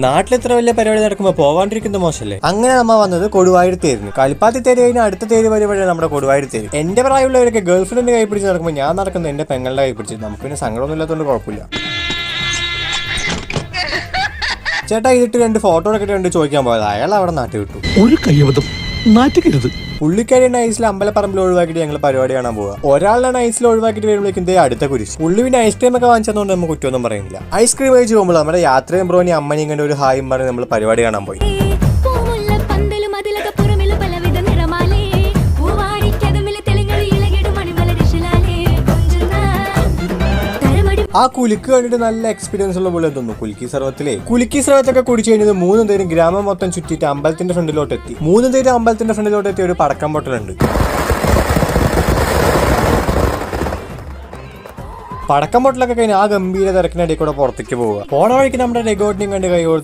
നാട്ടിലെത്ര വലിയ പരിപാടി നടക്കുമ്പോൾ പോവാണ്ടിരിക്കുന്ന മോശമല്ലേ? അങ്ങനെ നമ്മ വന്നത് കൊടുവായൂർ തേരിന്. കൽപ്പാത്തി തേര് കഴിഞ്ഞാൽ അടുത്ത തേര് പരിപാടിയാണ് നമ്മുടെ കൊടുവായൂർ തേര്. എന്റെ പ്രായമുള്ളവരൊക്കെ ഗേൾഫ്രണ്ടിന്റെ കൈ പിടിച്ച് നടക്കുമ്പോൾ ഞാൻ നടക്കുന്നത് എന്റെ പെങ്ങളുടെ കൈ പിടിച്ച്. നമുക്ക് പിന്നെ സങ്കടമൊന്നും ഇല്ലാത്തതുകൊണ്ട് കുഴപ്പമില്ല. ചേട്ടാ ഇതിട്ട് 2 ഫോട്ടോ എടുത്തിട്ട് 2 ചോദിക്കാൻ പോയത് അയാൾ അവിടെ നാട്ടിൽ വിട്ടു. ഒരു കയ്യബദ്ധം നാട്ടിക്കരുത്. പുള്ളിക്കാരി നൈസിൽ അമ്പലപ്പറമ്പിൽ ഒഴിവാക്കിയിട്ട് ഞങ്ങൾ പരിപാടി കാണാൻ പോവുക. ഒരാളുടെ നൈസിൽ ഒഴിവാക്കിയിട്ട് വരുമ്പോഴേക്കും ഇതേ അടുത്ത കുരിശ്. പുള്ളി പിന്നെ ഐസ്ക്രീം ഒക്കെ വാങ്ങിച്ചതുകൊണ്ട് നമുക്ക് കുറ്റമൊന്നും പറയുന്നില്ല. ഐസ്ക്രീം കഴിച്ച് പോകുമ്പോൾ നമ്മുടെ യാത്രയും ബ്രോനി അമ്മനെയും കണ്ട് ഒരു ഹായും പറഞ്ഞ് നമ്മൾ പരിപാടി കാണാൻ പോയി. ആ കുലുക്ക് കണ്ടിട്ട് നല്ല എക്സ്പീരിയൻസ് ഉള്ള പോലെ തോന്നുന്നു. കുലുക്കി സർവത്തൊക്കെ കുടിച്ചു കഴിഞ്ഞത് 3 പേരും ഗ്രാമം മൊത്തം ചുറ്റിയിട്ട് അമ്പലത്തിന്റെ ഫ്രണ്ടിലോട്ട് എത്തി. 3 പേരും അമ്പലത്തിന്റെ ഫ്രണ്ടിലോട്ട് എത്തി ഒരു പടക്കം പൊട്ടലുണ്ട്. പടക്കം പൊട്ടലൊക്കെ കഴിഞ്ഞ് ആ ഗംഭീര തിരക്കിനിടയിൽ കൂടെ പുറത്തേക്ക് പോവുക. പോണ വഴിക്ക് നമ്മുടെ റെക്കോർഡിനും കണ്ട് കൈ കൊടുത്ത്